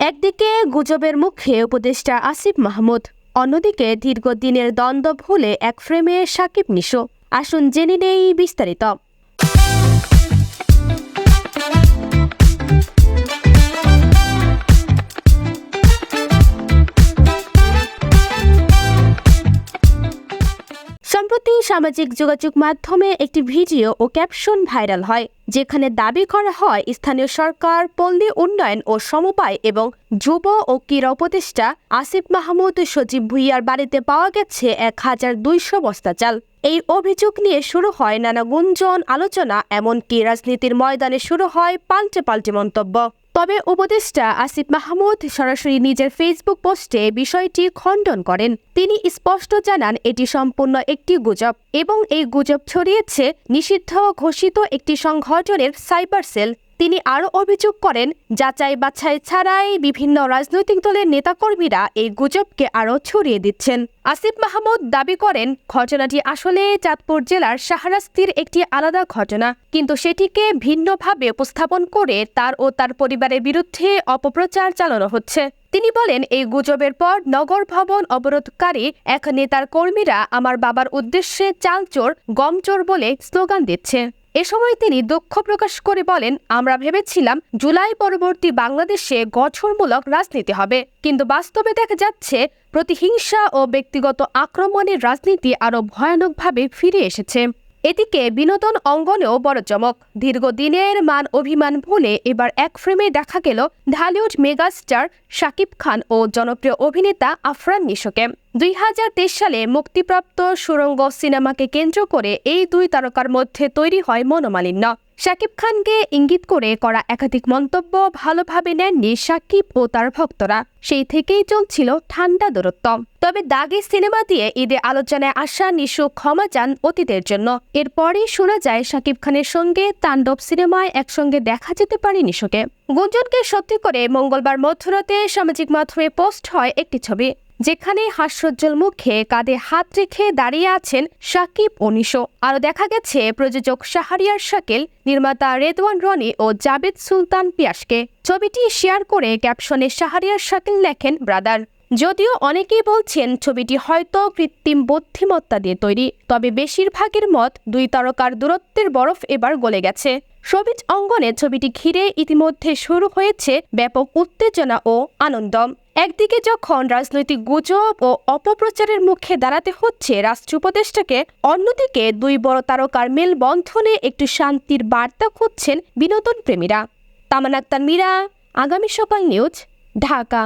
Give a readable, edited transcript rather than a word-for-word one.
একদিকে গুজবের মুখে উপদেষ্টা আসিফ মাহমুদ, অন্যদিকে দীর্ঘদিনের দ্বন্দ্ব ভুলে এক ফ্রেমে সাকিব নিশো। আসুন জেনে নেই বিস্তারিত। সম্প্রতি সামাজিক যোগাযোগ মাধ্যমে একটি ভিডিও ও ক্যাপশন ভাইরাল হয়, যেখানে দাবি করা হয় স্থানীয় সরকার, পল্লী উন্নয়ন ও সমবায় এবং যুব ও ক্রীড়া উপদেষ্টা আসিফ মাহমুদ সজীব ভুঁইয়ার বাড়িতে পাওয়া গেছে 1200 বস্তা চাল। এই অভিযোগ নিয়ে শুরু হয় নানা গুঞ্জন, আলোচনা, এমনকি রাজনীতির ময়দানে শুরু হয় পাল্টে মন্তব্য। তবে উপদেষ্টা আসিফ মাহমুদ সরাসরি নিজের ফেসবুক পোস্টে বিষয়টি খণ্ডন করেন। তিনি স্পষ্ট জানান এটি সম্পূর্ণ একটি গুজব এবং এই গুজব ছড়িয়েছে নিষিদ্ধ ঘোষিত একটি সংগঠনের সাইবার সেল। তিনি আরও অভিযোগ করেন, যাচাই বাছাই ছাড়াই বিভিন্ন রাজনৈতিক দলের নেতাকর্মীরা এই গুজবকে আরও ছড়িয়ে দিচ্ছেন। আসিফ মাহমুদ দাবি করেন, ঘটনাটি আসলে চাঁদপুর জেলার শাহরাস্তির একটি আলাদা ঘটনা, কিন্তু সেটিকে ভিন্নভাবে উপস্থাপন করে তার ও তার পরিবারের বিরুদ্ধে অপপ্রচার চালানো হচ্ছে। তিনি বলেন, এই গুজবের পর নগর ভবন অবরোধকারী এক নেতার কর্মীরা আমার বাবার উদ্দেশ্যে চালচোর, গমচোর বলে স্লোগান দিচ্ছে। এ সময় তিনি দুঃখ প্রকাশ করে বলেন, আমরা ভেবেছিলাম জুলাই পরবর্তী বাংলাদেশে গঠনমূলক রাজনীতি হবে, কিন্তু বাস্তবে দেখা যাচ্ছে প্রতিহিংসা ও ব্যক্তিগত আক্রমণের রাজনীতি আরও ভয়ানকভাবে ফিরে এসেছে। এদিকে বিনোদন অঙ্গনেও বড় চমক। দীর্ঘদিনের মান অভিমান ভুলে এবার এক ফ্রেমে দেখা গেল ঢালিউড মেগাস্টার শাকিব খান ও জনপ্রিয় অভিনেতা আফরান নিশোকে। 2023 সালে মুক্তিপ্রাপ্ত সুড়ঙ্গ সিনেমাকে কেন্দ্র করে এই দুই তারকার মধ্যে তৈরি হয় মনোমালিন্য। শাকিব খানকে ইঙ্গিত করে করা একাধিক মন্তব্য ভালোভাবে নেননি শাকিব ও তার ভক্তরা। সেই থেকেই চলছিল ঠান্ডা দূরত্ব। তবে দাগি সিনেমা দিয়ে ঈদে আলোচনায় আসা নিশো ক্ষমা চান অতীতের জন্য। এরপরই শোনা যায় শাকিব খানের সঙ্গে তাণ্ডব সিনেমায় একসঙ্গে দেখা যেতে পারে নিশোকে। গুঞ্জনকে সত্যি করে মঙ্গলবার মধ্যরাতে সামাজিক মাধ্যমে পোস্ট হয় একটি ছবি, যেখানে হাস্যোজ্জ্বল মুখে কাঁধে হাত রেখে দাঁড়িয়ে আছেন শাকিব ও নিশো। আরও দেখা গেছে প্রযোজক শাহরিয়ার শাকিল, নির্মাতা রেদওয়ান রনি ও জাবেদ সুলতান পিয়াসকে। ছবিটি শেয়ার করে ক্যাপশনে শাহরিয়ার শাকিল লেখেন, ব্রাদার। যদিও অনেকেই বলছেন ছবিটি হয়তো কৃত্রিম বুদ্ধিমত্তা দিয়ে তৈরি, তবে বেশিরভাগের মত দুই তারকার দূরত্বের বরফ এবার গলে গেছে। শোবিজ অঙ্গনে ছবিটি ঘিরে ইতিমধ্যে শুরু হয়েছে ব্যাপক উত্তেজনা ও আনন্দ। একদিকে যখন রাজনৈতিক গুজব ও অপপ্রচারের মুখে দাঁড়াতে হচ্ছে রাষ্ট্র উপদেষ্টাকে, অন্যদিকে দুই বড় তারকার মেলবন্ধনে একটু শান্তির বার্তা খুঁজছেন বিনোদন প্রেমীরা। তামান্না আক্তার মীরা, আগামী সকাল নিউজ, ঢাকা।